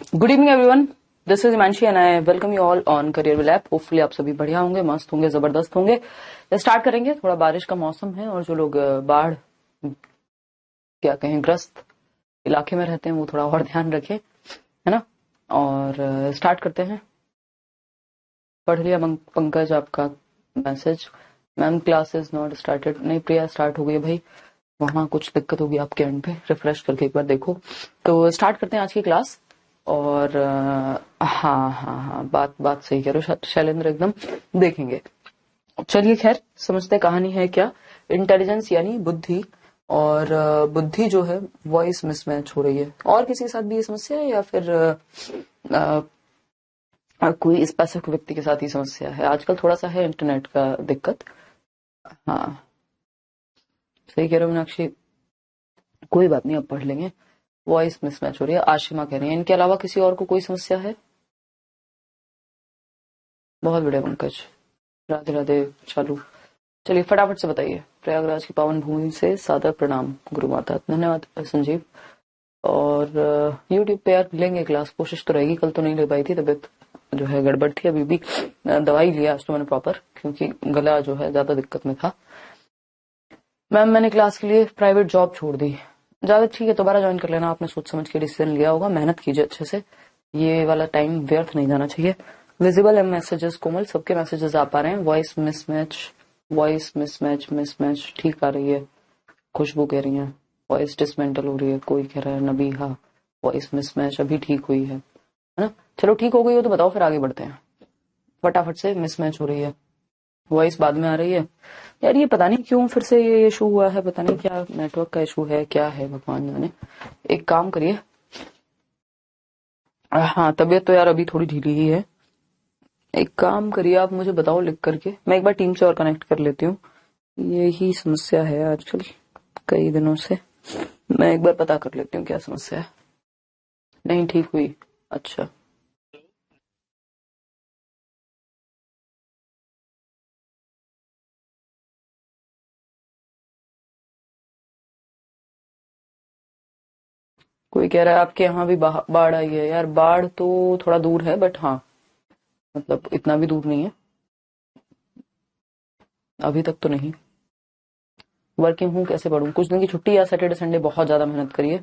Good evening everyone, this is Himanshi and I welcome you all on career will app. Hopefully आप सभी बढ़िया होंगे, मस्त होंगे, जबरदस्त होंगे। स्टार्ट करेंगे। थोड़ा बारिश का मौसम है और जो लोग बाढ़ क्या कहें ग्रस्त इलाके में रहते हैं वो थोड़ा और ध्यान रखें, है ना। और स्टार्ट करते हैं। पढ़ लिया पंकज आपका message. Ma'am classes not started. नहीं प्रिया, स्टार्ट हो गई है भाई। वहां कुछ दिक्कत होगी आपके एंड पे, रिफ्रेश करके एक बार देखो। तो स्टार्ट करते हैं आज की क्लास। और हाँ हाँ हाँ, बात बात सही कह रहे हो शैलेंद्र, एकदम देखेंगे। चलिए खैर, समझते हैं कहानी है क्या। इंटेलिजेंस यानी बुद्धि, और बुद्धि जो है वॉइस मिसमैच हो रही है। और किसी के साथ भी ये समस्या है या फिर कोई स्पेसिफिक व्यक्ति के साथ ही समस्या है? आजकल थोड़ा सा है इंटरनेट का दिक्कत। हाँ सही कह रहे हो मीनाक्षी, कोई बात नहीं, अब पढ़ लेंगे। वॉइस मिसमैच हो रही है, आशिमा कह रही है। इनके अलावा किसी और को कोई समस्या है? बहुत बढ़िया पंकज, राधे राधे। चालू, चलिए फटाफट से बताइए। प्रयागराज की पावन भूमि से सादर प्रणाम गुरु माता। धन्यवाद संजीव। और यूट्यूब पे यार लेंगे क्लास, कोशिश तो रहेगी। कल तो नहीं ले पाई थी, तबीयत जो है गड़बड़ थी। अभी भी दवाई लिया आज तो मैंने प्रॉपर, क्योंकि गला जो है ज्यादा दिक्कत में था। मैम मैंने क्लास के लिए प्राइवेट जॉब छोड़ दी। ज्यादा ठीक है, दोबारा ज्वाइन कर लेना। आपने सोच समझ के डिसीजन लिया होगा, मेहनत कीजिए अच्छे से। ये वाला टाइम व्यर्थ नहीं जाना चाहिए। विजिबल है मैसेजेस कोमल, सबके मैसेजेस आ पा रहे हैं। Voice mismatch, voice mismatch mismatch ठीक आ रही है। खुशबू कह रही है वॉइस डिसमेंटल हो रही है। कोई कह रहा है नबीहा वॉइस मिसमैच अभी ठीक हुई है ना। चलो ठीक हो गई हो तो बताओ, फिर आगे बढ़ते हैं। फटाफट से। मिसमैच हो रही है, वॉइस बाद में आ रही है। यार ये पता नहीं क्यों फिर से ये इशू हुआ है, पता नहीं क्या नेटवर्क का इशू है, क्या है भगवान जाने। एक काम करिए, हाँ तबीयत तो यार अभी थोड़ी ढीली ही है। एक काम करिए, आप मुझे बताओ लिख करके, मैं एक बार टीम से और कनेक्ट कर लेती हूँ। यही समस्या है आजकल कई दिनों से। मैं एक बार पता कर लेती हूँ क्या समस्या है। नहीं ठीक हुई, अच्छा। कोई कह रहा है आपके यहाँ भी बाढ़ आई है। यार बाढ़ तो थोड़ा दूर है, बट हाँ मतलब इतना भी दूर नहीं है, अभी तक तो नहीं। वर्किंग हूँ, कैसे पढ़ूं? कुछ दिन की छुट्टी या सैटरडे संडे बहुत ज्यादा मेहनत करिए,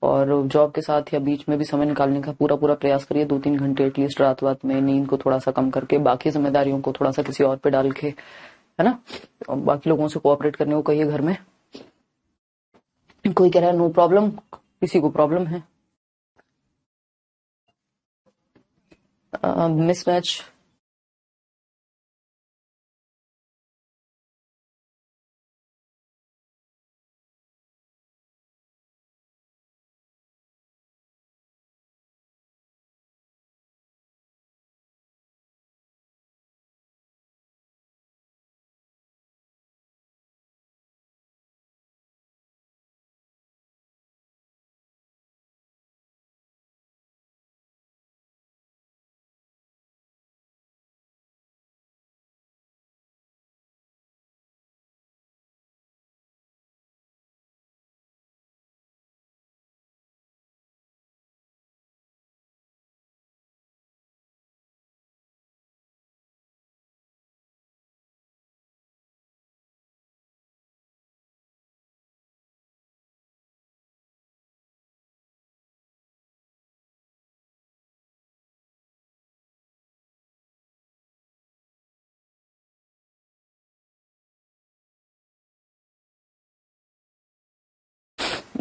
और जॉब के साथ या बीच में भी समय निकालने का पूरा पूरा प्रयास करिए। 2-3 घंटे एटलीस्ट रात रात में नींद को थोड़ा सा कम करके, बाकी जिम्मेदारियों को थोड़ा सा किसी और पे डाल के, है ना। और बाकी लोगों से कोऑपरेट करने को कहिए घर में। कोई कह रहा है नो प्रॉब्लम, किसी को प्रॉब्लम है। मिसमैच।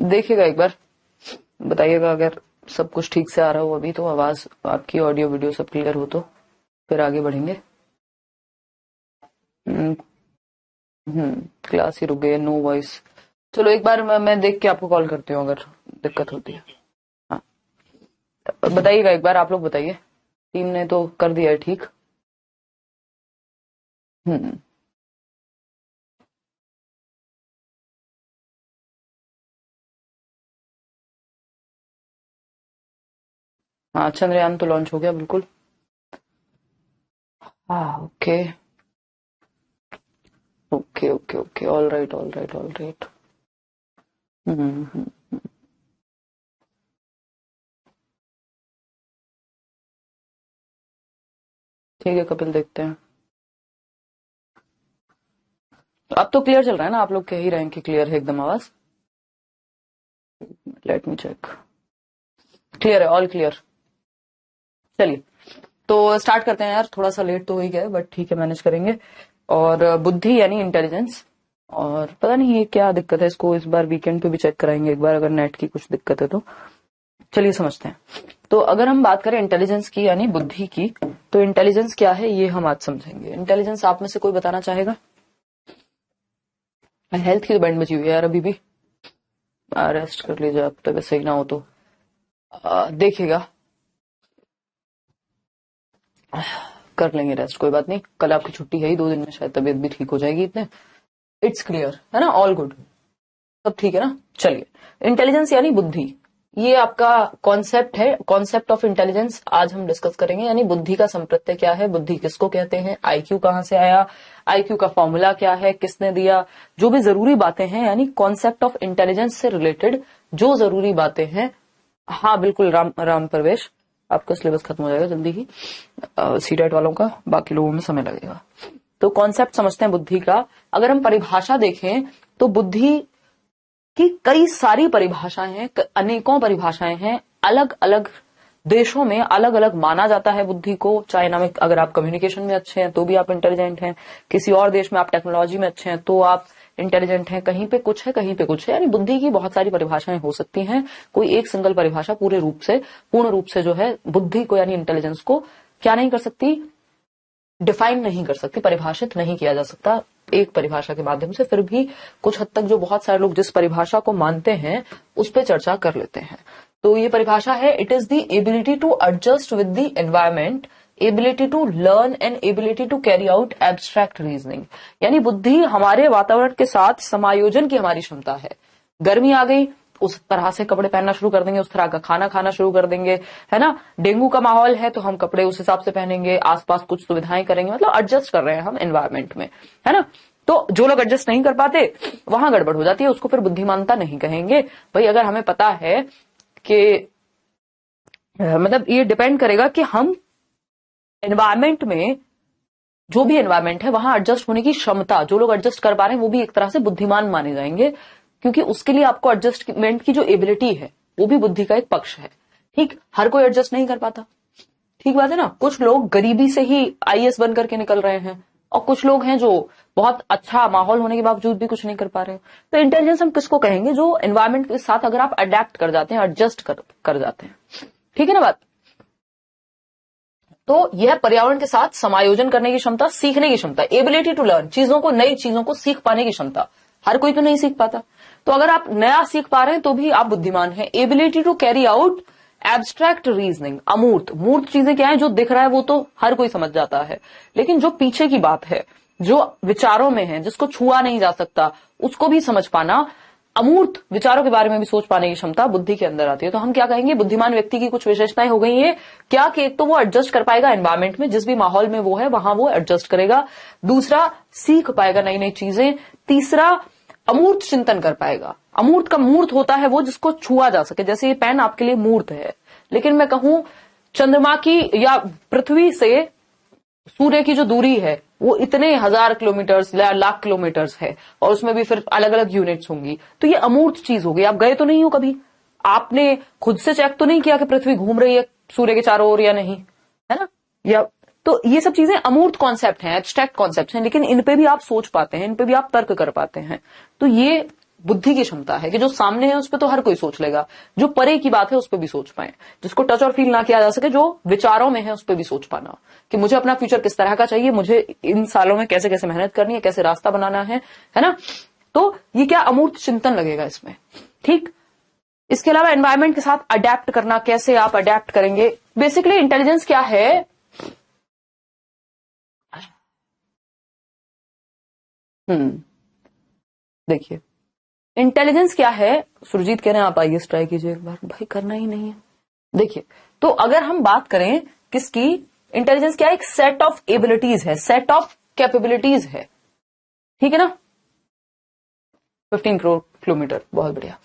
देखिएगा एक बार, बताइएगा अगर सब कुछ ठीक से आ रहा हो, अभी तो आवाज आपकी, ऑडियो वीडियो सब क्लियर हो तो फिर आगे बढ़ेंगे। हम्म, क्लास ही रुक गई है, नो वॉइस। चलो एक बार मैं देख के आपको कॉल करती हूँ अगर दिक्कत होती है। हाँ बताइएगा एक बार, आप लोग बताइए। टीम ने तो कर दिया है ठीक। हम्म, हाँ चंद्रयान तो लॉन्च हो गया बिल्कुल। हाँ okay okay okay okay, all right all right all right. हम्म हम्म, ठीक है कपिल, देखते हैं। अब तो क्लियर चल रहा है ना, आप लोग कह ही रहे हैं कि क्लियर है एकदम आवाज। Let me check. क्लियर है, ऑल क्लियर। चलिए तो स्टार्ट करते हैं यार, थोड़ा सा लेट तो हो ही गया बट ठीक है, मैनेज करेंगे। और बुद्धि यानी इंटेलिजेंस, और पता नहीं ये क्या दिक्कत है, इसको इस बार वीकेंड पे भी चेक कराएंगे एक बार, अगर नेट की कुछ दिक्कत है तो। चलिए समझते हैं। तो अगर हम बात करें इंटेलिजेंस की यानी बुद्धि की, तो इंटेलिजेंस क्या है ये हम आज समझेंगे। इंटेलिजेंस आप में से कोई बताना चाहेगा? हेल्थ की तो बैंड बची हुई है यार अभी भी, रेस्ट कर लीजिए आप, तबीयत सही ना हो तो देखिएगा, कर लेंगे रेस्ट, कोई बात नहीं। कल आपकी छुट्टी है ही, 2 दिन में शायद तबीयत भी ठीक हो जाएगी इतने। इट्स क्लियर है ना, ऑल गुड, सब ठीक है ना। चलिए, इंटेलिजेंस यानी बुद्धि, ये आपका कॉन्सेप्ट है, कॉन्सेप्ट ऑफ इंटेलिजेंस आज हम डिस्कस करेंगे। यानी बुद्धि का संप्रत्यय क्या है, बुद्धि किसको कहते हैं, आईक्यू कहां से आया, आईक्यू का फॉर्मूला क्या है, किसने दिया, जो भी जरूरी बातें हैं, यानी कॉन्सेप्ट ऑफ इंटेलिजेंस से रिलेटेड जो जरूरी बातें हैं। हाँ बिल्कुल, राम प्रवेश, आपका सिलेबस खत्म हो जाएगा जल्दी ही, सीटेट वालों का, बाकी लोगों में समय लगेगा। तो कॉन्सेप्ट समझते हैं बुद्धि का। अगर हम परिभाषा देखें तो बुद्धि की कई सारी परिभाषाएं हैं, अनेकों परिभाषाएं हैं, अलग अलग देशों में अलग अलग माना जाता है बुद्धि को। चाइना में अगर आप कम्युनिकेशन में अच्छे हैं तो भी आप इंटेलिजेंट हैं, किसी और देश में आप टेक्नोलॉजी में अच्छे हैं तो आप इंटेलिजेंट हैं, कहीं पे कुछ है कहीं पे कुछ है। यानी बुद्धि की बहुत सारी परिभाषाएं हो सकती हैं, कोई एक सिंगल परिभाषा पूर्ण रूप से जो है बुद्धि को यानी इंटेलिजेंस को क्या नहीं कर सकती, डिफाइन नहीं कर सकती, परिभाषित नहीं किया जा सकता एक परिभाषा के माध्यम से। फिर भी कुछ हद तक जो बहुत सारे लोग जिस परिभाषा को मानते हैं उस पर चर्चा कर लेते हैं। तो ये परिभाषा है, it is the ability to adjust with the environment, ability to learn and ability to carry out abstract reasoning. यानी बुद्धि हमारे वातावरण के साथ समायोजन की हमारी क्षमता है। गर्मी आ गई, उस तरह से कपड़े पहनना शुरू कर देंगे, उस तरह का खाना खाना शुरू कर देंगे, है ना। डेंगू का माहौल है तो हम कपड़े उस हिसाब से पहनेंगे, आसपास कुछ सुविधाएं करेंगे, मतलब एडजस्ट कर रहे हैं हम एनवायरमेंट में, है ना। तो जो लोग एडजस्ट नहीं कर पाते वहां गड़बड़ हो जाती है, उसको फिर बुद्धिमानता नहीं कहेंगे भाई। अगर हमें पता है कि मतलब ये डिपेंड करेगा कि हम एनवायरमेंट में, जो भी एनवायरमेंट है वहां एडजस्ट होने की क्षमता, जो लोग एडजस्ट कर पा रहे हैं वो भी एक तरह से बुद्धिमान माने जाएंगे, क्योंकि उसके लिए आपको एडजस्टमेंट की जो एबिलिटी है वो भी बुद्धि का एक पक्ष है। ठीक, हर कोई एडजस्ट नहीं कर पाता, ठीक बात है ना। कुछ लोग गरीबी से ही आईएएस बन करके निकल रहे हैं और कुछ लोग हैं जो बहुत अच्छा माहौल होने के बावजूद भी कुछ नहीं कर पा रहे हैं। तो इंटेलिजेंस हम किसको कहेंगे, जो एनवायरमेंट के साथ अगर आप अडेप्ट कर जाते हैं, एडजस्ट कर जाते हैं, ठीक है ना बात। तो यह पर्यावरण के साथ समायोजन करने की क्षमता, सीखने की क्षमता, एबिलिटी टू लर्न, चीजों को, नई चीजों को सीख पाने की क्षमता। हर कोई तो नहीं सीख पाता, तो अगर आप नया सीख पा रहे हैं तो भी आप बुद्धिमान हैं। Ability to carry out abstract reasoning, अमूर्त, मूर्त चीजें क्या है, जो दिख रहा है वो तो हर कोई समझ जाता है, लेकिन जो पीछे की बात है, जो विचारों में है, जिसको छुआ नहीं जा सकता, उसको भी समझ पाना, अमूर्त विचारों के बारे में भी सोच पाने की क्षमता बुद्धि के अंदर आती है। तो हम क्या कहेंगे, बुद्धिमान व्यक्ति की कुछ विशेषताएं हो गई है क्या, कि एक तो वो एडजस्ट कर पाएगा एनवायरमेंट में, जिस भी माहौल में वो है वहां वो एडजस्ट करेगा। दूसरा, सीख पाएगा नई नई चीजें। तीसरा, अमूर्त चिंतन कर पाएगा। अमूर्त का मूर्त होता है वो जिसको छुआ जा सके, जैसे ये पेन आपके लिए मूर्त है, लेकिन मैं कहूं चंद्रमा की या पृथ्वी से सूर्य की जो दूरी है वो इतने 1000 किलोमीटर्स या लाख किलोमीटर्स है, और उसमें भी फिर अलग अलग यूनिट्स होंगी, तो ये अमूर्त चीज हो गई। आप गए तो नहीं हो कभी, आपने खुद से चेक तो नहीं किया कि पृथ्वी घूम रही है सूर्य के चारों ओर या नहीं, है ना। या तो ये सब चीजें अमूर्त कॉन्सेप्ट हैं, एब्स्ट्रैक्ट कॉन्सेप्ट हैं, लेकिन इन पे भी आप सोच पाते हैं, इन पे भी आप तर्क कर पाते हैं। तो ये बुद्धि की क्षमता है कि जो सामने है उस पर तो हर कोई सोच लेगा, जो परे की बात है उस पर भी सोच पाए, जिसको टच और फील ना किया जा सके, जो विचारों में है उस पर भी सोच पाना कि मुझे अपना फ्यूचर किस तरह का चाहिए, मुझे इन सालों में कैसे कैसे मेहनत करनी है, कैसे रास्ता बनाना है ना। तो ये क्या अमूर्त चिंतन लगेगा इसमें, ठीक। इसके अलावा एनवायरमेंट के साथ अडेप्ट करना, कैसे आप अडेप्ट करेंगे। बेसिकली इंटेलिजेंस क्या है, देखिए इंटेलिजेंस क्या है। सुरजीत कह रहे हैं आप आईएएस ट्राई कीजिए एक बार, भाई करना ही नहीं है। देखिए, तो अगर हम बात करें किसकी, इंटेलिजेंस क्या है, एक सेट ऑफ एबिलिटीज है, सेट ऑफ कैपेबिलिटीज है, ठीक है ना। 15 करोड़ किलोमीटर, बहुत बढ़िया।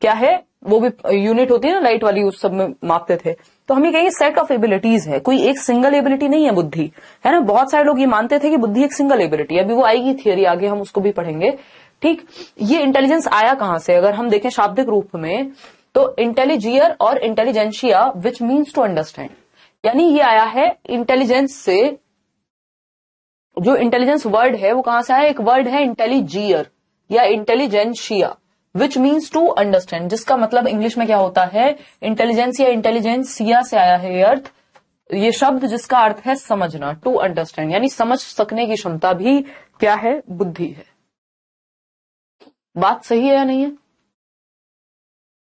क्या है, वो भी यूनिट होती है ना लाइट वाली, उस सब में मापते थे। तो हम ये कहेंगे सेट ऑफ एबिलिटीज है, कोई एक सिंगल एबिलिटी नहीं है बुद्धि, है ना। बहुत सारे लोग ये मानते थे कि बुद्धि एक सिंगल एबिलिटी है, अभी वो आएगी थियरी आगे, हम उसको भी पढ़ेंगे। ठीक, ये इंटेलिजेंस आया कहां से, अगर हम देखें शाब्दिक रूप में तो इंटेलिजियर और intelligentia which means to understand, यानी ये आया है इंटेलिजेंस से। जो इंटेलिजेंस वर्ड है वो कहां से आया, एक वर्ड है इंटेलिजियर या intelligentia which means to understand, जिसका मतलब इंग्लिश में क्या होता है, इंटेलिजेंस या इंटेलिजेंसिया से आया है ये अर्थ, ये शब्द जिसका अर्थ है समझना, टू अंडरस्टैंड, यानी समझ सकने की क्षमता भी क्या है, बुद्धि है। बात सही है या नहीं है,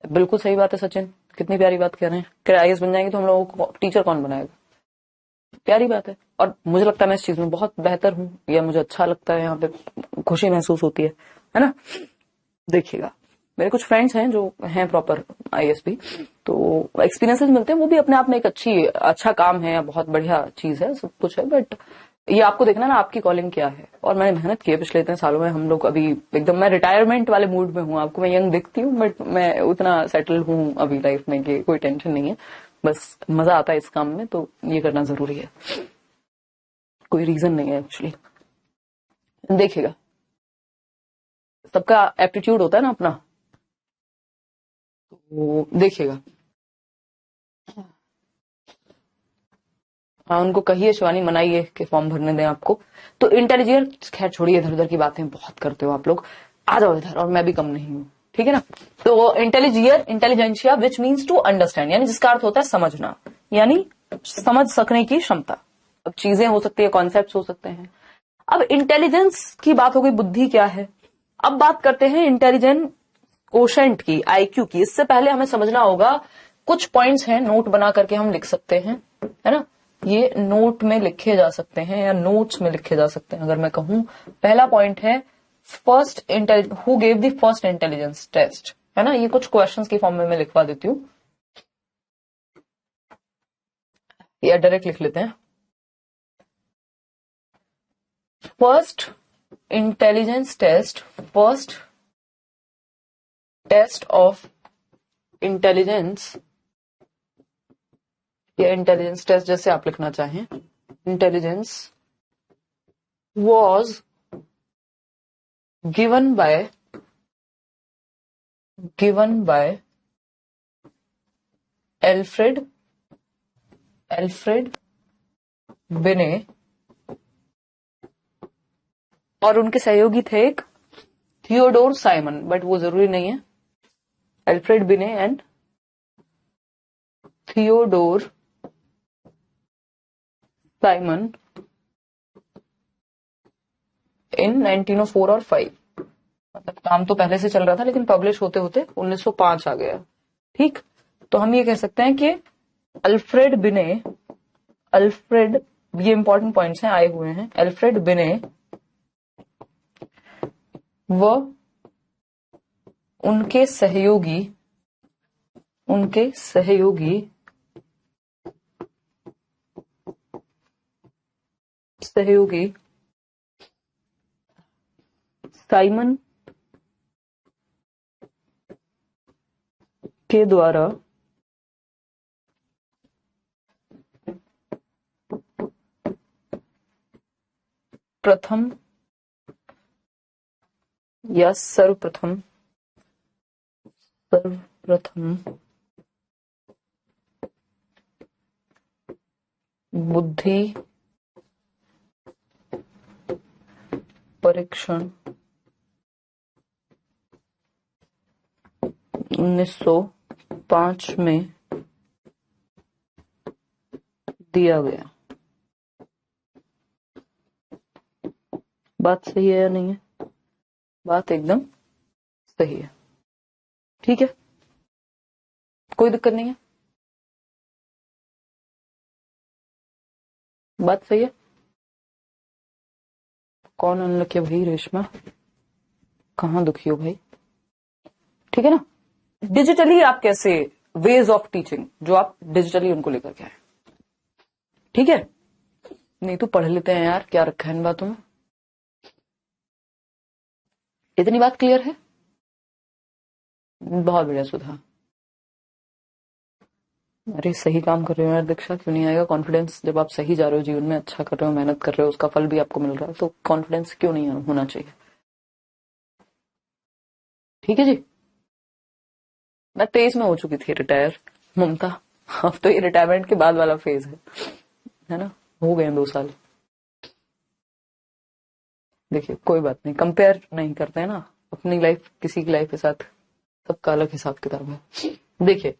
बिल्कुल सही बात है सचिन, कितनी प्यारी बात कह रहे हैं। कि आईएएस बन जाएंगे तो हम लोगों को टीचर कौन बनाएगा, प्यारी बात है। और मुझे लगता है मैं इस चीज में बहुत बेहतर हूं, या मुझे अच्छा लगता है, यहाँ पे खुशी महसूस होती है ना। देखिएगा, मेरे कुछ फ्रेंड्स हैं जो हैं प्रॉपर आईएएस भी, तो एक्सपीरियंसेस मिलते हैं, वो भी अपने आप में एक अच्छा काम है, बहुत बढ़िया चीज है, सब कुछ है, बट ये आपको देखना ना आपकी कॉलिंग क्या है। और मैंने मेहनत की है पिछले इतने सालों में, हम लोग अभी एकदम, मैं रिटायरमेंट वाले मूड में हूँ, आपको मैं यंग दिखती हूँ बट मैं उतना सेटल हूँ अभी लाइफ में कि कोई टेंशन नहीं है, बस मजा आता है इस काम में, तो ये करना जरूरी है, कोई रीजन नहीं है एक्चुअली। देखिएगा, सबका एप्टीट्यूड होता है ना अपना, तो देखिएगा, हाँ उनको कहिए शिवानी मनाइए कि फॉर्म भरने दें आपको। तो इंटेलिजेंट, खैर छोड़िए इधर उधर की बातें, बहुत करते हो आप लोग, आ जाओ इधर, और मैं भी कम नहीं हूँ, ठीक है ना। तो इंटेलिजियर intelligentsia which means to understand, यानी जिसका अर्थ होता है समझना, यानी समझ सकने की क्षमता। अब चीजें हो सकती है, कॉन्सेप्ट हो सकते हैं। अब इंटेलिजेंस की बात हो गई, बुद्धि क्या है। अब बात करते हैं इंटेलिजेंट कोशेंट की, आईक्यू की। इससे पहले हमें समझना होगा, कुछ पॉइंट्स हैं, नोट बना करके हम लिख सकते हैं, है ना। ये नोट में लिखे जा सकते हैं या नोट्स में लिखे जा सकते हैं। अगर मैं कहूं, पहला पॉइंट है who gave the first intelligence test, है ना। ये कुछ क्वेश्चंस की फॉर्म में मैं लिखवा देती हूँ, या डायरेक्ट लिख लेते हैं। First intelligence test, first test of intelligence, या इंटेलिजेंस टेस्ट जैसे आप लिखना चाहें, intelligence was given by Alfred Binet, और उनके सहयोगी थे एक थियोडोर साइमन, बट वो जरूरी नहीं है, एल्फ्रेड बिने एंड थियोडोर साइमन इन 1904 और 5, मतलब काम तो पहले से चल रहा था लेकिन पब्लिश होते होते 1905 आ गया। ठीक, तो हम ये कह सकते हैं कि अल्फ्रेड, ये इंपॉर्टेंट पॉइंट्स हैं, आए हुए हैं, अल्फ्रेड बिने व उनके सहयोगी साइमन के द्वारा प्रथम या सर्वप्रथम बुद्धि परीक्षण 1905 में दिया गया। बात सही है या नहीं है, बात एकदम सही है, ठीक है, कोई दिक्कत नहीं है, बात सही है। कौन अनलकी है भाई, रेशमा कहाँ दुखी हो भाई, ठीक है ना। डिजिटली आप कैसे, वेज ऑफ टीचिंग जो आप डिजिटली उनको लेकर के आए, ठीक है। नहीं तो पढ़ लेते हैं यार, क्या रखा है इन बातों में, इतनी बात क्लियर है, बहुत बढ़िया सुधा। अरे सही काम कर रहे हो यार दीक्षा, क्यों नहीं आएगा कॉन्फिडेंस? जब आप सही जा रहे हो, जीवन में अच्छा कर रहे हो, मेहनत कर रहे हो, उसका फल भी आपको मिल रहा है, तो कॉन्फिडेंस क्यों नहीं होना चाहिए? ठीक है जी। मैं 23 में हो चुकी थी रिटायर ममता, अब तो ये रिटायरमेंट के बाद वाला फेज है ना, हो गए 2 साल। देखिए कोई बात नहीं, कंपेयर नहीं करते हैं ना अपनी लाइफ किसी की लाइफ के साथ, सबका अलग हिसाब किताब है। देखिए,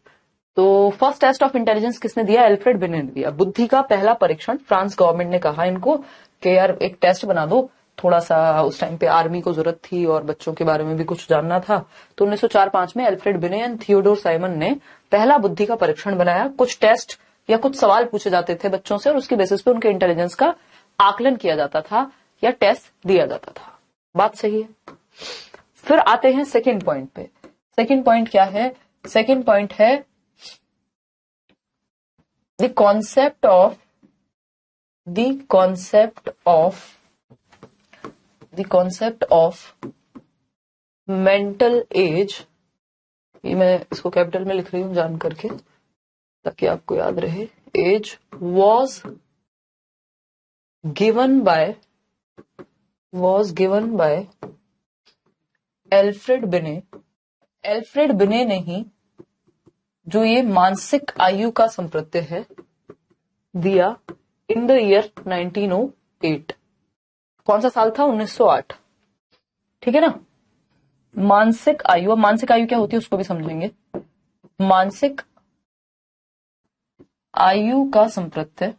तो फर्स्ट टेस्ट ऑफ इंटेलिजेंस किसने दिया? एल्फ्रेड बिने ने दिया। बुद्धि का पहला परीक्षण फ्रांस गवर्नमेंट ने कहा इनको कि यार एक टेस्ट बना दो, थोड़ा सा उस टाइम पे आर्मी को जरूरत थी और बच्चों के बारे में भी कुछ जानना था। तो 1904-5 में एल्फ्रेड बिने एंड थियोडोर साइमन ने पहला बुद्धि का परीक्षण बनाया। कुछ टेस्ट या कुछ सवाल पूछे जाते थे बच्चों से और उसके बेसिस पे उनके इंटेलिजेंस का आकलन किया जाता था या टेस्ट दिया जाता था। बात सही है। फिर आते हैं सेकेंड पॉइंट पे। सेकेंड पॉइंट क्या है? सेकेंड पॉइंट है the concept of mental age। ये मैं इसको कैपिटल में लिख रही हूं जान करके ताकि आपको याद रहे। As was given by Alfred Binet. Alfred Binet ने ही जो ये मानसिक आयु का संप्रत्यय है दिया इन द ईयर 1908। कौन सा साल था? 1908। ठीक है ना। मानसिक आयु, अब मानसिक आयु क्या होती है उसको भी समझेंगे। मानसिक आयु का संप्रत्यय,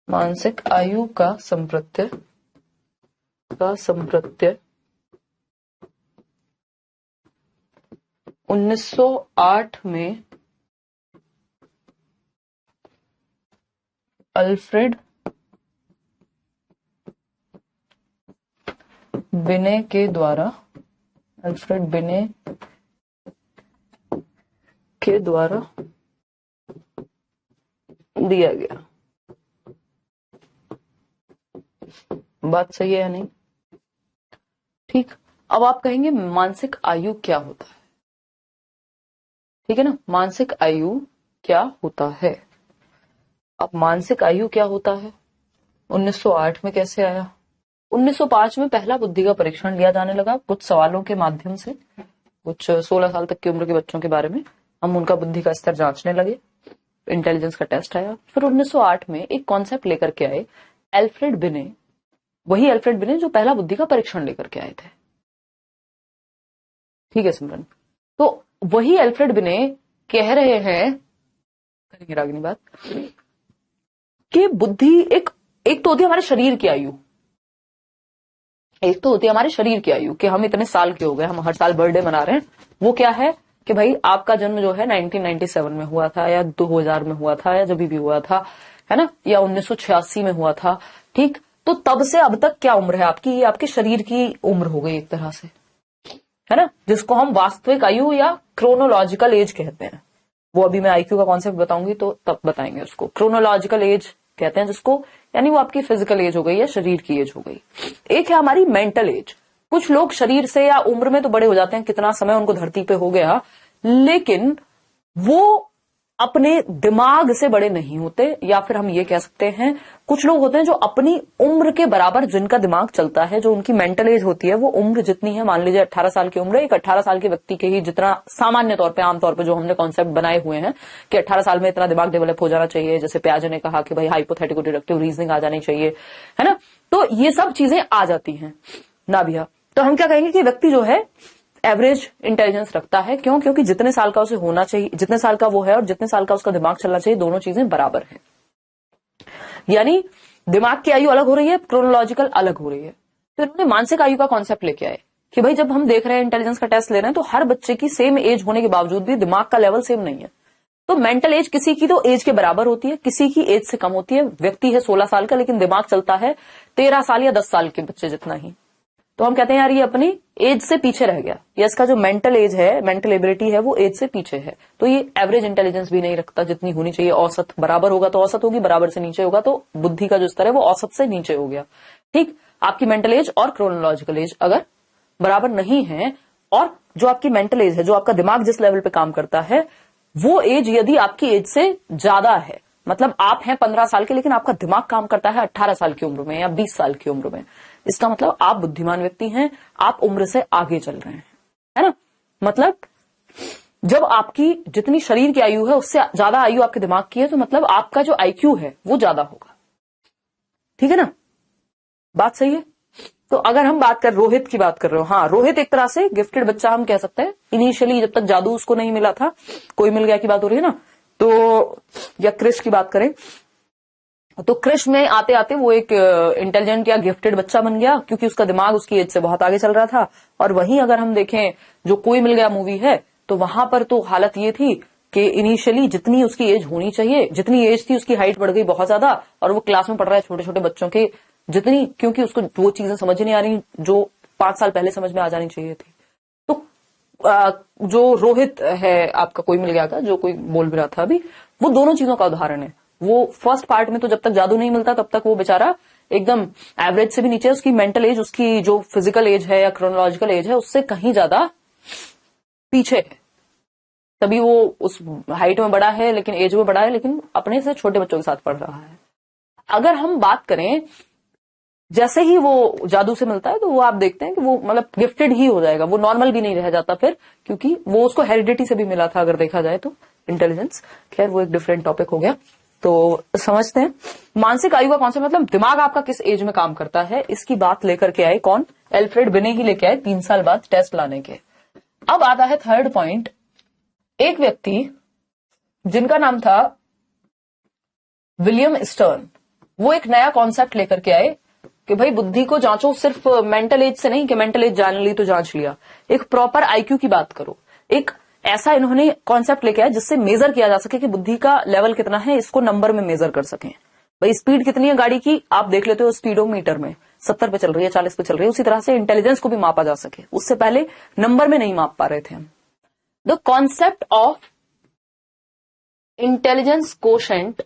मानसिक आयु का संप्रत्यय 1908 में अल्फ्रेड बिने के द्वारा दिया गया। बात सही है या नहीं? ठीक। अब आप कहेंगे मानसिक आयु क्या होता है? ठीक है ना, मानसिक आयु क्या होता है? अब मानसिक आयु क्या होता है 1908 में कैसे आया? 1905 में पहला बुद्धि का परीक्षण लिया जाने लगा कुछ सवालों के माध्यम से। कुछ 16 साल तक की उम्र के बच्चों के बारे में हम उनका बुद्धि का स्तर जांचने लगे, इंटेलिजेंस का टेस्ट आया। फिर 1908 में एक कॉन्सेप्ट लेकर के आए एल्फ्रेड बिने, वही एल्फ्रेड बिने जो पहला बुद्धि का परीक्षण लेकर के आए थे। ठीक है सिमरन, तो वही एल्फ्रेड बिने कह रहे हैं, करेंगे रागिनी बात, कि बुद्धि एक तो होती है हमारे शरीर की आयु, एक तो होती है हमारे शरीर की आयु कि हम इतने साल के हो गए, हम हर साल बर्थडे मना रहे हैं। वो क्या है कि भाई आपका जन्म जो है 1997 में हुआ था या 2000 में हुआ था या जब भी हुआ था, है ना, या 1986 में हुआ था। ठीक, तो तब से अब तक क्या उम्र है आपकी? ये आपके शरीर की उम्र हो गई एक तरह से, है ना, जिसको हम वास्तविक आयु या क्रोनोलॉजिकल एज कहते हैं। वो अभी मैं आईक्यू का कॉन्सेप्ट बताऊंगी तो तब बताएंगे उसको। क्रोनोलॉजिकल एज कहते हैं जिसको, यानी वो आपकी फिजिकल एज हो गई या शरीर की एज हो गई। एक है हमारी मेंटल एज। कुछ लोग शरीर से या उम्र में तो बड़े हो जाते हैं, कितना समय उनको धरती पे हो गया, लेकिन वो अपने दिमाग से बड़े नहीं होते। या फिर हम ये कह सकते हैं कुछ लोग होते हैं जो अपनी उम्र के बराबर जिनका दिमाग चलता है, जो उनकी मेंटल एज होती है वो उम्र जितनी है, मान लीजिए 18 साल की उम्र है, एक 18 साल के व्यक्ति के ही जितना सामान्य तौर पे आमतौर पे जो हमने कॉन्सेप्ट बनाए हुए हैं कि 18 साल में इतना दिमाग डेवलप हो जाना चाहिए, जैसे प्याजे ने कहा कि भाई हाइपोथेटिकल डिडक्टिव रीजनिंग आ जानी चाहिए, है ना, तो ये सब चीजें आ जाती हैं ना भैया। तो हम क्या कहेंगे कि व्यक्ति जो है एवरेज इंटेलिजेंस रखता है। क्यों? क्योंकि जितने साल का उसे होना चाहिए, जितने साल का वो है और जितने साल का उसका दिमाग चलना चाहिए, दोनों चीजें बराबर हैं। यानी दिमाग की आयु अलग हो रही है, क्रोनोलॉजिकल अलग हो रही है। तो इन्होंने मानसिक आयु का कॉन्सेप्ट लेके आए कि भाई जब हम देख रहे हैं इंटेलिजेंस का टेस्ट ले रहे हैं तो हर बच्चे की सेम एज होने के बावजूद भी दिमाग का लेवल सेम नहीं है। तो मेंटल एज किसी की तो एज के बराबर होती है, किसी की एज से कम होती है। व्यक्ति है 16 साल का लेकिन दिमाग चलता है 13 साल या 10 साल के बच्चे जितना ही। तो हम कहते हैं यार ये अपनी एज से पीछे रह गया, या इसका जो मेंटल एज है, मेंटल एबिलिटी है, वो एज से पीछे है। तो ये एवरेज इंटेलिजेंस भी नहीं रखता जितनी होनी चाहिए। औसत बराबर होगा तो औसत होगी, बराबर से नीचे होगा तो बुद्धि का जो स्तर है वो औसत से नीचे हो गया। ठीक, आपकी मेंटल एज और क्रोनोलॉजिकल एज अगर बराबर नहीं है, और जो आपकी मेंटल एज है, जो आपका दिमाग जिस लेवल पे काम करता है, वो एज यदि आपकी एज से ज्यादा है, मतलब आप हैं 15 साल के लेकिन आपका दिमाग काम करता है 18 साल की उम्र में या 20 साल की उम्र में, इसका मतलब आप बुद्धिमान व्यक्ति हैं, आप उम्र से आगे चल रहे हैं, है ना। मतलब जब आपकी जितनी शरीर की आयु है उससे ज्यादा आयु आपके दिमाग की है, तो मतलब आपका जो आईक्यू है वो ज्यादा होगा, ठीक है ना, बात सही है। तो अगर हम बात कर रोहित की बात कर रहे हो, हाँ रोहित एक तरह से गिफ्टेड बच्चा हम कह सकते हैं, इनिशियली जब तक जादू उसको नहीं मिला था, कोई मिल गया की बात हो रही है ना, तो या क्रिश की बात करें तो क्रिश में आते आते वो एक इंटेलिजेंट या गिफ्टेड बच्चा बन गया, क्योंकि उसका दिमाग उसकी एज से बहुत आगे चल रहा था। और वहीं अगर हम देखें जो कोई मिल गया मूवी है, तो वहां पर तो हालत ये थी कि इनिशियली जितनी उसकी एज होनी चाहिए, जितनी एज थी उसकी हाइट बढ़ गई बहुत ज्यादा, और वो क्लास में पढ़ रहा है छोटे छोटे बच्चों के जितनी, क्योंकि उसको वो चीजें समझ नहीं आ रही जो 5 साल पहले समझ में आ जानी चाहिए थी। तो जो रोहित है आपका कोई मिल गया का, जो कोई बोल भी रहा था अभी, वो दोनों चीजों का उदाहरण है। वो फर्स्ट पार्ट में तो जब तक जादू नहीं मिलता तब तक वो बेचारा एकदम एवरेज से भी नीचे, उसकी मेंटल एज, उसकी जो फिजिकल एज है या क्रोनोलॉजिकल एज है उससे कहीं ज्यादा पीछे है। तभी वो उस हाइट में बड़ा है लेकिन एज में बड़ा है, लेकिन अपने से छोटे बच्चों के साथ पढ़ रहा है। अगर हम बात करें जैसे ही वो जादू से मिलता है तो वो आप देखते हैं कि वो मतलब गिफ्टेड ही हो जाएगा, वो नॉर्मल भी नहीं रह जाता फिर, क्योंकि वो उसको हेरिडिटी से भी मिला था अगर देखा जाए तो, इंटेलिजेंस। खैर वो एक डिफरेंट टॉपिक हो गया। तो समझते हैं मानसिक आयु का कॉन्सेप्ट, मतलब दिमाग आपका किस एज में काम करता है, इसकी बात लेकर के आए कौन, एल्फ्रेड बिने ही लेके आए 3 साल बाद टेस्ट लाने के। अब आता है थर्ड पॉइंट। एक व्यक्ति जिनका नाम था विलियम स्टर्न, वो एक नया कॉन्सेप्ट लेकर के आए कि भाई बुद्धि को जांचो, सिर्फ मेंटल एज से नहीं कि मेंटल एज जान ली तो जांच लिया, एक प्रॉपर आईक्यू की बात करो। एक ऐसा इन्होंने कॉन्सेप्ट लेके आया जिससे मेजर किया जा सके कि बुद्धि का लेवल कितना है, इसको नंबर में मेजर कर सकें। भाई स्पीड कितनी है गाड़ी की, आप देख लेते हो स्पीडोमीटर में 70 पे चल रही है, 40 पे चल रही है, उसी तरह से इंटेलिजेंस को भी मापा जा सके। उससे पहले नंबर में नहीं माप पा रहे थे हम। The concept of intelligence quotient,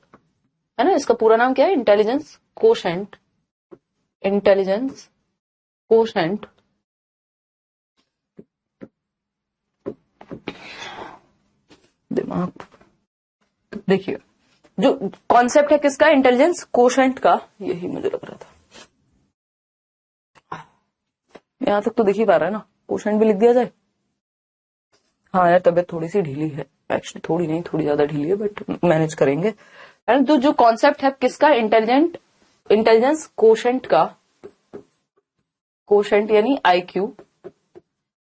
है ना, इसका पूरा नाम क्या है, इंटेलिजेंस कोशेंट, इंटेलिजेंस कोशेंट दिमाग, देखिए जो कॉन्सेप्ट है किसका, इंटेलिजेंस कोशेंट का, यही मुझे लग रहा था, यहां तक तो दिख ही पा रहा है ना, कोशेंट भी लिख दिया जाए। हाँ यार तबियत थोड़ी सी ढीली है, एक्चुअली थोड़ी नहीं थोड़ी ज्यादा ढीली है, बट मैनेज करेंगे। एंड तो जो कॉन्सेप्ट है किसका, इंटेलिजेंस कोशेंट का, कोशेंट यानी आईक्यू,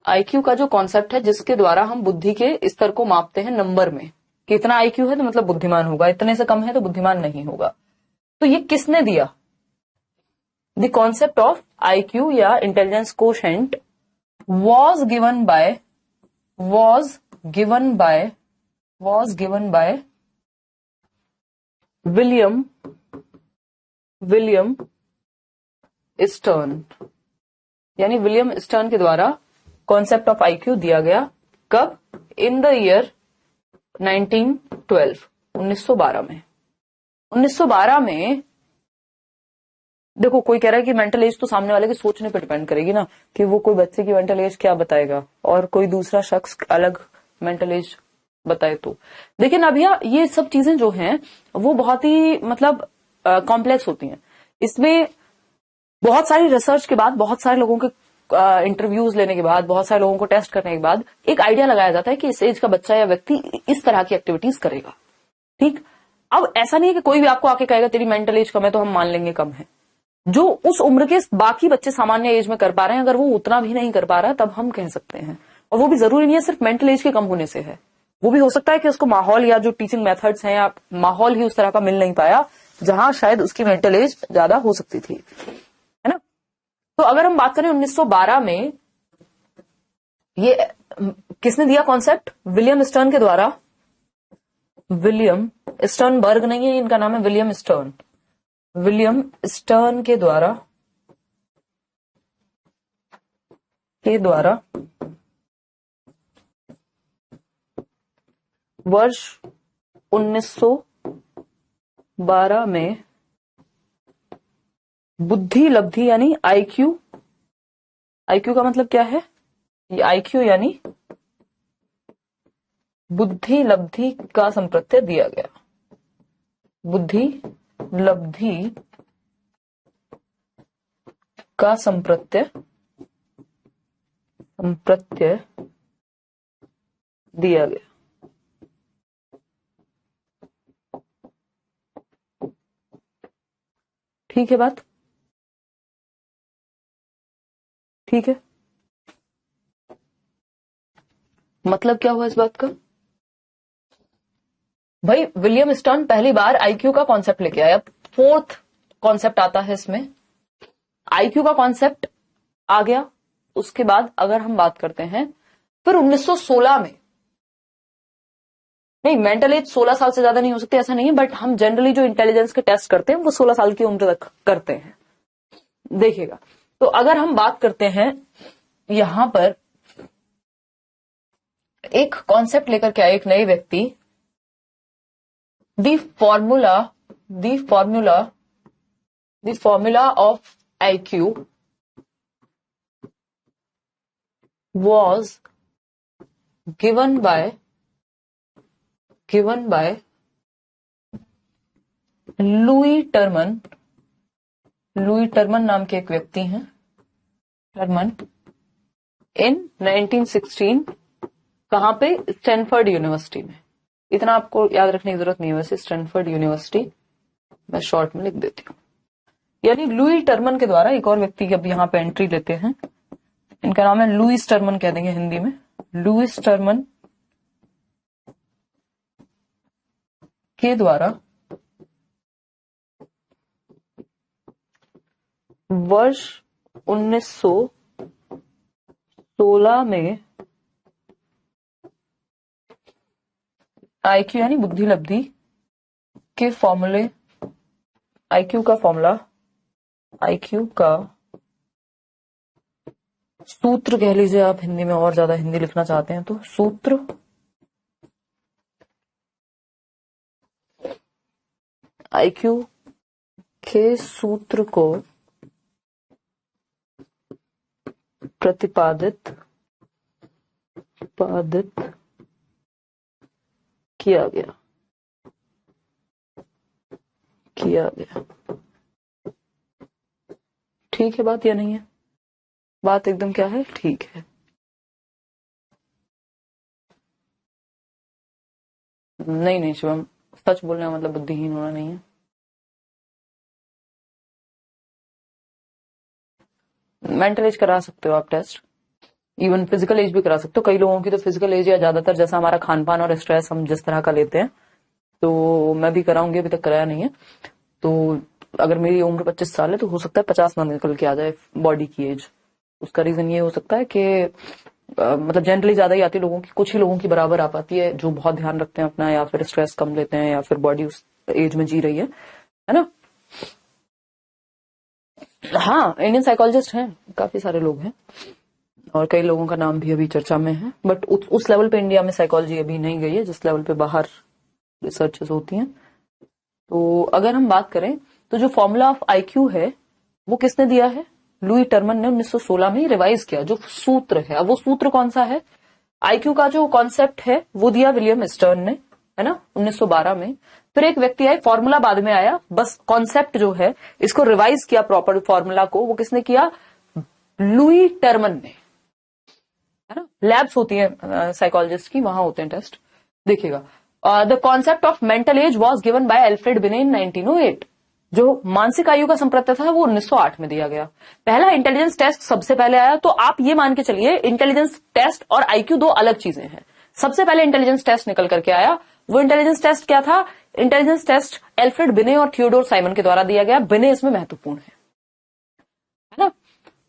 आईक्यू का जो कॉन्सेप्ट है जिसके द्वारा हम बुद्धि के स्तर को मापते हैं नंबर में, कितना आईक्यू है तो मतलब बुद्धिमान होगा, इतने से कम है तो बुद्धिमान नहीं होगा। तो ये किसने दिया, द कॉन्सेप्ट ऑफ आईक्यू या intelligence quotient was given by William stern, यानी विलियम स्टर्न के द्वारा कॉन्सेप्ट ऑफ आईक्यू दिया गया। कब, इन द ईयर 1912, 1912 में। 1912 में देखो कोई कह रहा है कि मेंटल एज तो सामने वाले के सोचने पर डिपेंड करेगी ना, कि वो कोई बच्चे की मेंटल एज क्या बताएगा और कोई दूसरा शख्स अलग मेंटल एज बताए तो। लेकिन अब ये सब चीजें जो हैं वो बहुत ही मतलब कॉम्प्लेक्स होती हैं। इसमें बहुत सारी रिसर्च के बाद, बहुत सारे लोगों के इंटरव्यूज लेने के बाद, बहुत सारे लोगों को टेस्ट करने के बाद एक आइडिया लगाया जाता है कि इस एज का बच्चा या व्यक्ति इस तरह की एक्टिविटीज करेगा। ठीक, अब ऐसा नहीं है कि कोई भी आपको आके कहेगा तेरी मेंटल एज कम है तो हम मान लेंगे कम है। जो उस उम्र के बाकी बच्चे सामान्य एज में कर पा रहे हैं, अगर वो उतना भी नहीं कर पा रहा तब हम कह सकते हैं। और वो भी जरूरी नहीं है सिर्फ मेंटल एज के कम होने से है, वो भी हो सकता है कि उसको माहौल या जो टीचिंग मेथड्स हैं या माहौल ही उस तरह का मिल नहीं पाया जहां शायद उसकी मेंटल एज ज्यादा हो सकती थी, है ना। तो अगर हम बात करें 1912 में, ये किसने दिया कॉन्सेप्ट, विलियम स्टर्न के द्वारा। विलियम स्टर्नबर्ग नहीं है, इनका नाम है विलियम स्टर्न। विलियम स्टर्न के द्वारा वर्ष 1912 में बुद्धि लब्धि यानी आईक्यू, आईक्यू का मतलब क्या है, ये आईक्यू यानी बुद्धि लब्धि का संप्रत्यय दिया गया। बुद्धि लब्धि का संप्रत्यय दिया गया। ठीक है बात, ठीक है। मतलब क्या हुआ इस बात का? भाई विलियम स्टर्न पहली बार आईक्यू का कॉन्सेप्ट लेके आया। फोर्थ कॉन्सेप्ट आता है इसमें, आईक्यू का कॉन्सेप्ट आ गया। उसके बाद अगर हम बात करते हैं फिर 1916 में, नहीं मेंटल एज 16 साल से ज्यादा नहीं हो सकती ऐसा नहीं है, बट हम जनरली जो इंटेलिजेंस के टेस्ट करते हैं वो 16 साल की उम्र तक करते हैं, देखिएगा। तो अगर हम बात करते हैं यहां पर एक कॉन्सेप्ट लेकर के आए एक नए व्यक्ति, the formula of IQ was given by Louis Terman नाम के एक व्यक्ति हैं, टर्मन, इन 1916। कहां पे? स्टैनफोर्ड यूनिवर्सिटी में। इतना आपको याद रखने की जरूरत नहीं है वैसे, स्टैनफोर्ड यूनिवर्सिटी मैं शॉर्ट में लिख देती हूँ। यानी लुई टर्मन के द्वारा एक और व्यक्ति की अब यहाँ पे एंट्री लेते हैं, इनका नाम है लुईस टर्मन कह देंगे हिंदी में। लुईस टर्मन के द्वारा वर्ष 1916 में आईक्यू यानी बुद्धि लब्धि के फॉर्मूले, आईक्यू का फॉर्मूला, आईक्यू का सूत्र कह लीजिए आप हिंदी में, और ज्यादा हिंदी लिखना चाहते हैं तो सूत्र, आईक्यू के सूत्र को प्रतिपादित किया गया। ठीक है बात या नहीं है? बात एकदम क्या है? ठीक है। नहीं शिवम, सच बोलने का मतलब बुद्धिहीन होना नहीं है। मेंटल एज करा सकते हो आप टेस्ट, इवन फिजिकल एज भी करा सकते हो। कई लोगों की तो फिजिकल एज या ज्यादातर जैसा हमारा खान पान और स्ट्रेस हम जिस तरह का लेते हैं, तो मैं भी कराऊंगी, अभी तक कराया नहीं है। तो अगर मेरी उम्र 25 साल है तो हो सकता है 50 ना निकल के आ जाए बॉडी की एज। उसका रीजन ये हो सकता है कि मतलब जनरली ज्यादा ही आती है लोगों की, कुछ ही लोगों की बराबर आ पाती है जो बहुत ध्यान रखते हैं अपना, या फिर स्ट्रेस कम लेते हैं, या फिर बॉडी उस एज में जी रही है ना। हाँ, इंडियन साइकोलॉजिस्ट हैं काफी सारे लोग हैं, और कई लोगों का नाम भी अभी चर्चा में है, बट उस लेवल पे इंडिया में साइकोलॉजी अभी नहीं गई है जिस लेवल पे बाहर रिसर्चेस होती हैं। तो अगर हम बात करें तो जो फॉर्मूला ऑफ आईक्यू है वो किसने दिया है? लुई टर्मन ने 1916 में रिवाइज किया। जो सूत्र है, अब वो सूत्र कौन सा है? आईक्यू का जो कॉन्सेप्ट है वो दिया विलियम स्टर्न ने, है ना, 1912 में। फिर एक व्यक्ति आए, फॉर्मूला बाद में आया, बस कॉन्सेप्ट जो है इसको रिवाइज किया प्रॉपर फॉर्मूला को, वो किसने किया? लुई टर्मन ने, है ना। लैब्स होती है साइकोलॉजिस्ट की, वहां होते हैं टेस्ट, देखिएगा। The concept of mental as was given by Alfred बिने इन 1908। जो मानसिक आयु का संप्रत्यय था वो 1908 में दिया गया। पहला इंटेलिजेंस टेस्ट सबसे पहले आया, तो आप ये मान के चलिए इंटेलिजेंस टेस्ट और आईक्यू दो अलग चीजें हैं। सबसे पहले इंटेलिजेंस टेस्ट निकल करके आया, वो इंटेलिजेंस टेस्ट क्या था? इंटेलिजेंस टेस्ट एल्फ्रेड बिने और थियोडोर साइमन के द्वारा दिया गया। बिने इसमें महत्वपूर्ण है ना।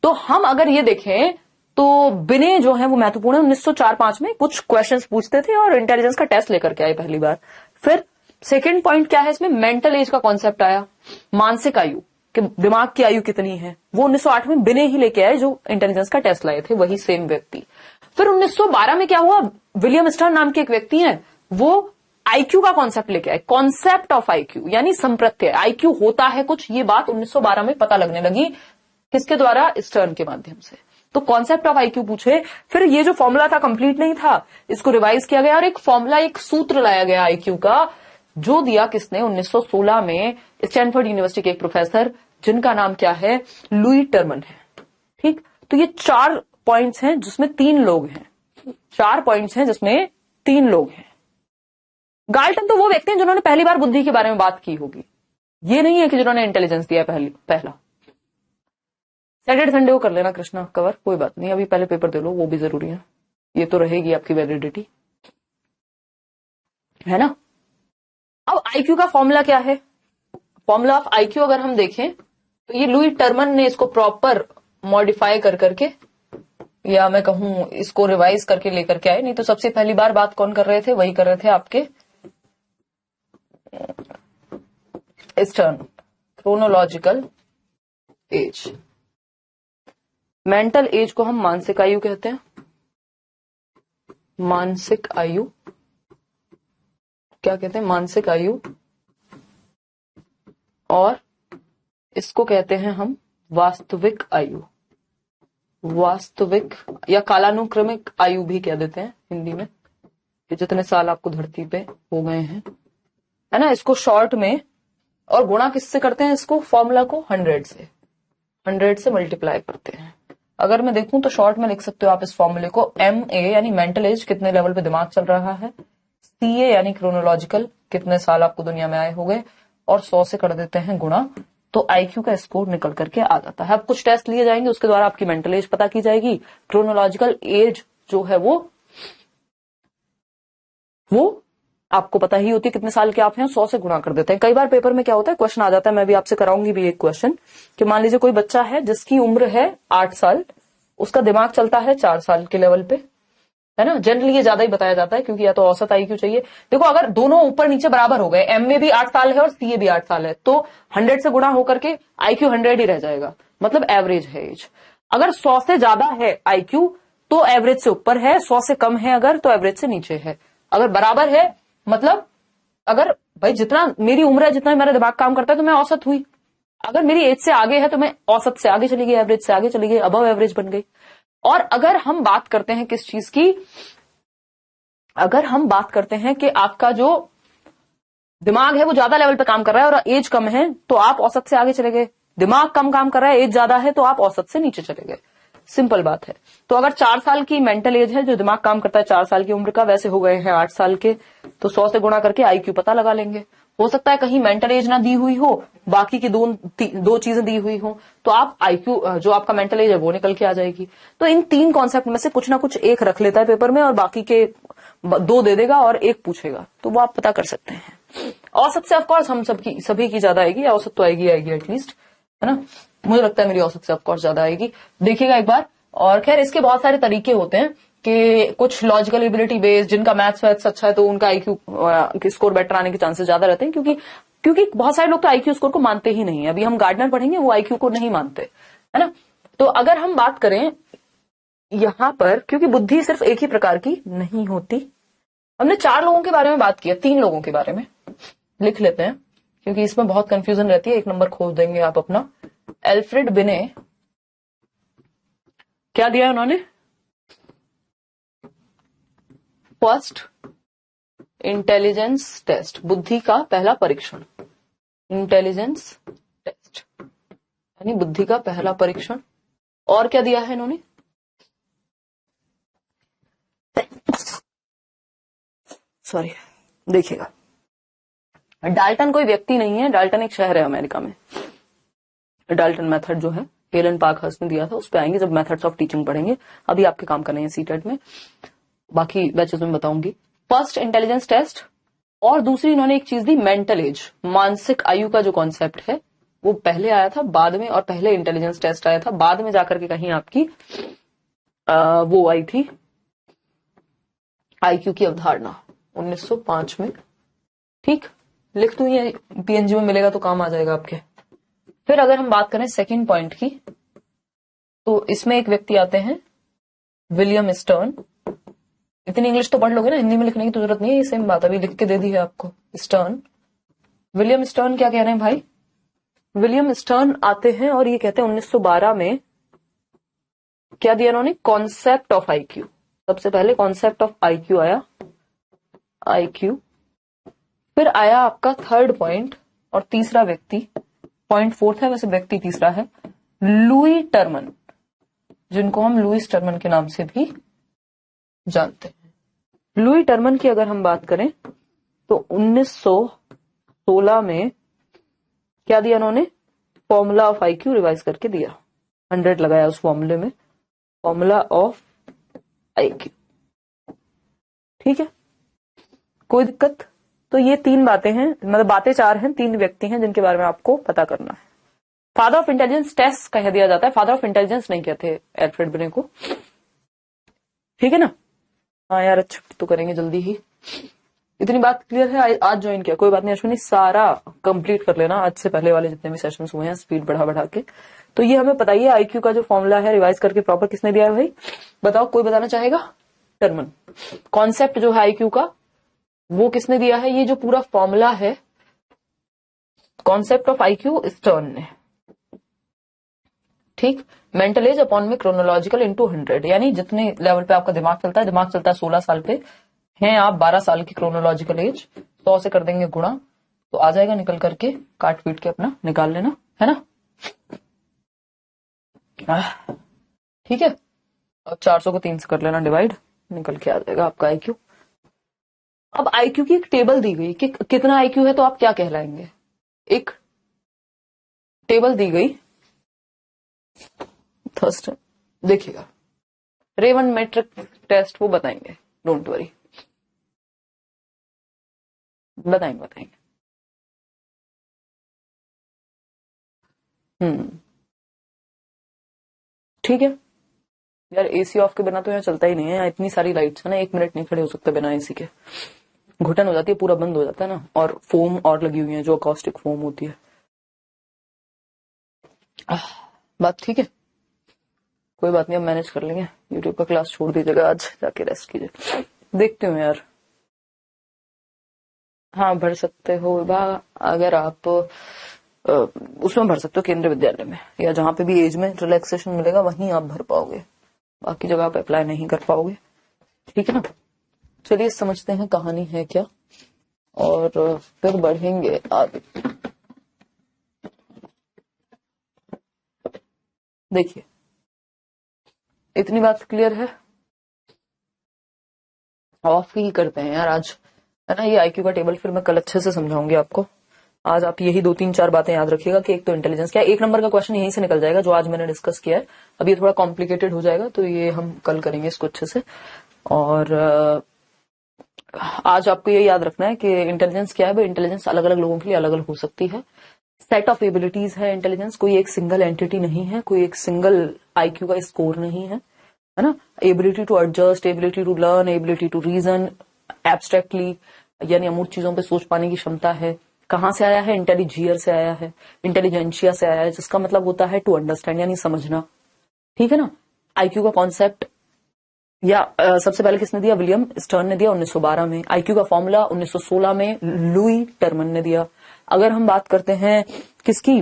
तो हम अगर ये देखें तो बिने जो है वो महत्वपूर्ण है। 1904-05 में कुछ क्वेश्चंस पूछते थे और इंटेलिजेंस का टेस्ट लेकर के आए पहली बार। फिर सेकंड पॉइंट क्या है इसमें? मेंटल एज का कॉन्सेप्ट आया, मानसिक आयु कि दिमाग की आयु कितनी है, वो 1908 में बिने ही लेके आए जो इंटेलिजेंस का टेस्ट लाए थे, वही सेम व्यक्ति। फिर 1912 में क्या हुआ? विलियम स्टर्न नाम के एक व्यक्ति हैं, वो आईक्यू का कॉन्सेप्ट लेके आए, कॉन्सेप्ट ऑफ आईक्यू यानी संप्रत्यय, आईक्यू होता है कुछ, ये बात 1912 में पता लगने लगी। किसके द्वारा? स्टर्न के माध्यम से। तो कॉन्सेप्ट ऑफ आईक्यू पूछे, फिर ये जो फॉर्मूला था कंप्लीट नहीं था, इसको रिवाइज किया गया और एक फॉर्मूला, एक सूत्र लाया गया आईक्यू का, जो दिया किसने, 1916 में स्टैनफोर्ड यूनिवर्सिटी के एक प्रोफेसर जिनका नाम क्या है, लुई टर्मन है। ठीक, तो ये 4 पॉइंट्स हैं जिसमें 3 लोग हैं, 4 पॉइंट्स हैं जिसमें 3 लोग हैं। गाल्टन तो वो व्यक्ति हैं जिन्होंने पहली बार बुद्धि के बारे में बात की होगी, ये नहीं है कि जिन्होंने इंटेलिजेंस दिया पहला। सैटरडे संडे को कर लेना कृष्णा कवर, कोई बात नहीं, अभी पहले पेपर दे लो, वो भी जरूरी है, ये तो रहेगी आपकी वैलिडिटी, है ना। अब आईक्यू का फॉर्मूला क्या है, फॉर्मूला ऑफ आईक्यू अगर हम देखें तो ये लुई टर्मन ने इसको प्रॉपर मॉडिफाई कर करके, या मैं कहूं इसको रिवाइज करके लेकर के आए, नहीं तो सबसे पहली बार बात कौन कर रहे थे, वही कर रहे थे आपके stern, chronological age. Mental as को हम मानसिक आयु कहते हैं, मानसिक आयु, क्या कहते हैं, मानसिक आयु, और इसको कहते हैं हम वास्तविक आयु, वास्तविक या कालानुक्रमिक आयु भी कह देते हैं हिंदी में, कि जितने साल आपको धरती पे हो गए हैं, है ना। इसको शॉर्ट में, और गुणा किससे करते हैं, इसको फॉर्मूला को 100 से मल्टीप्लाई करते हैं। अगर मैं देखूं तो शॉर्ट में लिख सकते हो आप इस फॉर्मूले को, MA यानी मेंटल एज, कितने लेवल पे दिमाग चल रहा है, CA यानी क्रोनोलॉजिकल, कितने साल आपको दुनिया में आए हो गए, और 100 से कर देते हैं गुणा, तो आईक्यू का स्कोर निकल करके आ जाता है। अब कुछ टेस्ट लिए जाएंगे, उसके द्वारा आपकी मेंटल एज पता की जाएगी, क्रोनोलॉजिकल एज जो है वो आपको पता ही होती है कितने साल के आप हैं, 100 से गुणा कर देते हैं। कई बार पेपर में क्या होता है, क्वेश्चन आ जाता है, मैं भी आपसे कराऊंगी भी एक क्वेश्चन, कि मान लीजिए कोई बच्चा है जिसकी उम्र है 8 साल, उसका दिमाग चलता है 4 साल के लेवल पे, है ना। जनरली ये ज्यादा ही बताया जाता है, क्योंकि या तो औसत आईक्यू चाहिए। देखो अगर दोनों ऊपर नीचे बराबर हो गए, M में भी 8 साल है और CA भी 8 साल है, तो 100 से गुणा होकर के आईक्यू 100 ही रह जाएगा, मतलब एवरेज है एज। अगर 100 से ज्यादा है आईक्यू तो एवरेज से ऊपर है, 100 से कम है अगर तो एवरेज से नीचे है। अगर बराबर है मतलब अगर भाई जितना मेरी उम्र है, जितना मेरा दिमाग काम करता है, तो मैं औसत हुई। अगर मेरी एज से आगे है तो मैं औसत से आगे चली गई, एवरेज से आगे चली गई, अबव एवरेज बन गई। और अगर हम बात करते हैं किस चीज की, अगर हम बात करते हैं कि आपका जो दिमाग है वो ज्यादा लेवल पे काम कर रहा है और एज कम है, तो आप औसत से आगे चले गए। दिमाग कम काम कर रहा है, एज ज्यादा है, तो आप औसत से नीचे चले गए। सिंपल बात है। तो अगर 4 साल की मेंटल एज है, जो दिमाग काम करता है 4 साल की उम्र का, वैसे हो गए हैं 8 साल के, तो 100 से गुणा करके आईक्यू पता लगा लेंगे। हो सकता है कहीं मेंटल एज ना दी हुई हो, बाकी की दो चीजें दी हुई हो, तो आप आईक्यू जो आपका मेंटल एज है वो निकल के आ जाएगी। तो इन 3 कॉन्सेप्ट में से कुछ ना कुछ एक रख लेता है पेपर में, और बाकी के 2 दे देगा और 1 पूछेगा, तो वो आप पता कर सकते हैं। औसत से ऑफकोर्स हम सभी की ज्यादा आएगी, औसत तो आएगी एटलीस्ट, है ना। मुझे लगता है मेरी औसत से ऑफकोर्स ज्यादा आएगी, देखिएगा एक बार। और खैर इसके बहुत सारे तरीके होते हैं कि कुछ लॉजिकल एबिलिटी बेस्ड, जिनका मैथ्स अच्छा है तो उनका आईक्यू स्कोर बेटर आने के चांसेस ज्यादा रहते हैं, क्योंकि बहुत सारे लोग तो आईक्यू स्कोर को मानते ही नहीं है। अभी हम गार्डनर पढ़ेंगे, वो आईक्यू को नहीं मानते, है ना। तो अगर हम बात करें यहां पर, क्योंकि बुद्धि सिर्फ एक ही प्रकार की नहीं होती, हमने 4 लोगों के बारे में बात की, 3 लोगों के बारे में लिख लेते हैं, क्योंकि इसमें बहुत कंफ्यूजन रहती है। 1 नंबर खोज देंगे आप अपना। एल्फ्रेड बिने, क्या दिया है उन्होंने, फर्स्ट इंटेलिजेंस टेस्ट, बुद्धि का पहला परीक्षण, इंटेलिजेंस टेस्ट यानी बुद्धि का पहला परीक्षण। और क्या दिया है इन्होंने, सॉरी, देखिएगा, डाल्टन कोई व्यक्ति नहीं है, डाल्टन एक शहर है अमेरिका में। डाल्टन मेथड जो है हेलन पार्कहर्स्ट ने दिया था, उस पे आएंगे जब मेथड्स ऑफ टीचिंग पढ़ेंगे। अभी आपके काम करने हैं सीटेट में, बाकी बैचेस में बताऊंगी। फर्स्ट इंटेलिजेंस टेस्ट, और दूसरी इन्होंने एक चीज दी मेंटल एज, मानसिक आयु का जो कॉन्सेप्ट है वो पहले आया था, बाद में, और पहले इंटेलिजेंस टेस्ट आया था, बाद में जाकर के कहीं आपकी वो आई थी आईक्यू की अवधारणा 1905 में। ठीक, लिख दूं, ये पीएनजी में मिलेगा तो काम आ जाएगा आपके। फिर अगर हम बात करें सेकंड पॉइंट की, तो इसमें एक व्यक्ति आते हैं विलियम स्टर्न। इतनी इंग्लिश तो पढ़ लोगे ना, हिंदी में लिखने की तो जरूरत नहीं है, ये सेम बात अभी लिख के दे दी है आपको। स्टर्न, विलियम स्टर्न क्या कह रहे हैं भाई, विलियम स्टर्न आते हैं और ये कहते हैं 1912 में क्या दिया इन्होंने, कॉन्सेप्ट ऑफ आईक्यू। सबसे पहले कॉन्सेप्ट ऑफ आईक्यू आया, आईक्यू। फिर आया आपका थर्ड पॉइंट और तीसरा व्यक्ति, पॉइंट फोर्थ है वैसे, व्यक्ति तीसरा है, लुई टर्मन, जिनको हम लुईस टर्मन के नाम से भी जानते हैं। लुई टर्मन की अगर हम बात करें तो 1916 में क्या दिया इन्होंने, फॉर्मूला ऑफ आईक्यू रिवाइज करके दिया, 100 लगाया उस फॉर्मूले में, फॉर्मूला ऑफ आईक्यू। ठीक है, कोई दिक्कत? तो ये 3 बातें हैं, मतलब बातें 4 हैं, 3 व्यक्ति हैं जिनके बारे में आपको पता करना है। फादर ऑफ इंटेलिजेंस टेस्ट कह दिया जाता है, फादर ऑफ इंटेलिजेंस नहीं कहते एल्फ्रेड बिने को। ठीक है ना? हाँ यार, छुट्टी तो करेंगे जल्दी ही। इतनी बात क्लियर है? आज ज्वाइन किया, कोई बात नहीं अश्विनी, सारा कंप्लीट कर लेना आज से पहले वाले जितने भी सेशंस हुए हैं, स्पीड बढ़ा बढ़ा के। तो ये हमें बताइए आईक्यू का जो फॉर्मूला है रिवाइज करके प्रॉपर किसने दिया है भाई, बताओ, कोई बताना चाहेगा? टर्मन। कॉन्सेप्ट जो है आईक्यू का वो किसने दिया है, ये जो पूरा फॉर्मूला है कॉन्सेप्ट ऑफ आईक्यू, स्टर्न ने। ठीक, मेंटल एज अपॉन में क्रोनोलॉजिकल इनटू 100, यानी जितने लेवल पे आपका दिमाग चलता है, दिमाग चलता है 16 साल पे, हैं आप 12 साल की क्रोनोलॉजिकल एज, 100 से कर देंगे गुणा तो आ जाएगा निकल करके, काट पीट के अपना निकाल लेना, है ना? ठीक है, अब 400 को 3 से कर लेना डिवाइड, निकल के आ जाएगा आपका आईक्यू। अब आईक्यू की एक टेबल दी गई कि कितना आईक्यू है तो आप क्या कहलाएंगे, एक टेबल दी गई, थर्स्ट देखिएगा, रेवन मैट्रिक टेस्ट वो बताएंगे, डोंट वरी, बताएंगे। ठीक है यार, एसी ऑफ के बिना तो यहाँ चलता ही नहीं है, इतनी सारी लाइट्स है ना, 1 मिनट नहीं खड़े हो सकते बिना एसी के, घुटन हो जाती है, पूरा बंद हो जाता है ना। और फोम और लगी हुई है जो अकॉस्टिक फोम होती है। बात ठीक है, कोई बात नहीं, अब मैनेज कर लेंगे। यूट्यूब का क्लास छोड़ दीजिएगा, आज जाके रेस्ट कीजिए। देखते हो यार, हाँ भर सकते हो विभाग, अगर आप उसमें भर सकते हो केंद्रीय विद्यालय में, या जहां पे भी एज में रिलैक्सेशन मिलेगा वहीं आप भर पाओगे, बाकी जगह आप अप्लाई नहीं कर पाओगे। ठीक है ना? चलिए समझते हैं कहानी है क्या, और फिर बढ़ेंगे आगे। देखिए, इतनी बात क्लियर है, ऑफ ही करते हैं यार आज, है ना? ये आईक्यू का टेबल फिर मैं कल अच्छे से समझाऊंगी आपको। आज आप यही 2-3-4 बातें याद रखिएगा कि एक तो इंटेलिजेंस क्या है, 1 नंबर का क्वेश्चन यहीं से निकल जाएगा जो आज मैंने डिस्कस किया है। अब ये थोड़ा कॉम्प्लिकेटेड हो जाएगा तो ये हम कल करेंगे इसको अच्छे से। और आज आपको ये याद रखना है कि इंटेलिजेंस क्या है भाई, इंटेलिजेंस अलग अलग लोगों के लिए अलग अलग हो सकती है, सेट ऑफ एबिलिटीज है इंटेलिजेंस, कोई एक सिंगल एंटिटी नहीं है, कोई एक सिंगल आईक्यू का स्कोर नहीं है ना? Ability to adjust, ability to learn, ability to reason abstractly, यानी अमूर्त चीजों पे सोच पाने की क्षमता है। कहां से आया है? इंटेलिजियर से आया है, इंटेलिजेंशिया से आया है, जिसका मतलब होता है टू अंडरस्टैंड, यानी समझना। ठीक है ना? आईक्यू का कॉन्सेप्ट या सबसे पहले किसने दिया? विलियम स्टर्न ने दिया 1912 में। आईक्यू का फॉर्मूला 1916 में लुई टर्मन ने दिया। अगर हम बात करते हैं किसकी,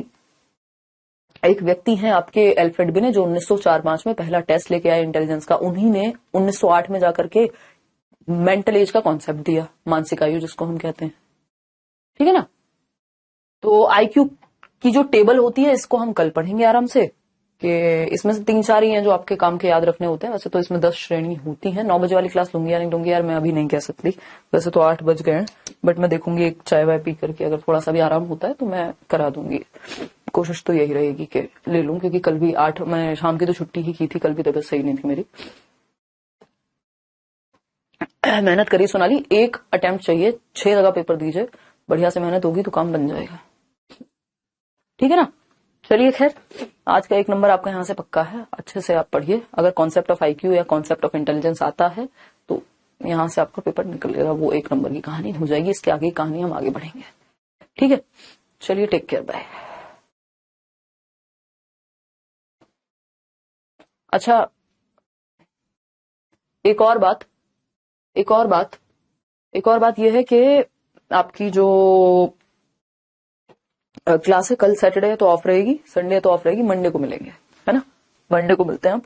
एक व्यक्ति हैं आपके एल्फ्रेड बिने, जो 1904-5 में पहला टेस्ट लेके आए इंटेलिजेंस का, उन्हीं ने 1908 में जाकर के मेंटल एज का कॉन्सेप्ट दिया, मानसिक आयु जिसको हम कहते हैं। ठीक है ना? तो आईक्यू की जो टेबल होती है इसको हम कल पढ़ेंगे आराम से, कि इसमें से 3-4 ही हैं जो आपके काम के याद रखने होते हैं। वैसे तो इसमें 10 श्रेणी होती हैं। 9 बजे वाली क्लास लूंगी या नहीं लूंगी यार मैं अभी नहीं कह सकती, वैसे तो 8 बज गए हैं, बट मैं देखूंगी एक चाय वाय पी करके, अगर थोड़ा सा भी आराम होता है तो मैं करा दूंगी। कोशिश तो यही रहेगी कि ले लूं, क्योंकि कल भी 8 मैं शाम की तो छुट्टी ही की थी, कल भी तबीयत सही नहीं थी मेरी। मेहनत करिए सोनाली, एक अटेम्प्ट चाहिए, 6 जगह पेपर दीजिए, बढ़िया से मेहनत होगी तो काम बन जाएगा। ठीक है ना? चलिए खैर, आज का 1 नंबर आपका यहाँ से पक्का है, अच्छे से आप पढ़िए। अगर कॉन्सेप्ट ऑफ आईक्यू या कॉन्सेप्ट ऑफ इंटेलिजेंस आता है तो यहाँ से आपका पेपर निकलेगा, वो 1 नंबर की कहानी हो जाएगी। इसके आगे की कहानी हम आगे बढ़ेंगे। ठीक है, चलिए टेक केयर, बाय। अच्छा, एक और बात यह है कि आपकी जो क्लास है कल सैटरडे है तो ऑफ रहेगी, संडे तो ऑफ रहेगी, मंडे को मिलेंगे, है ना? मंडे को मिलते हैं आप।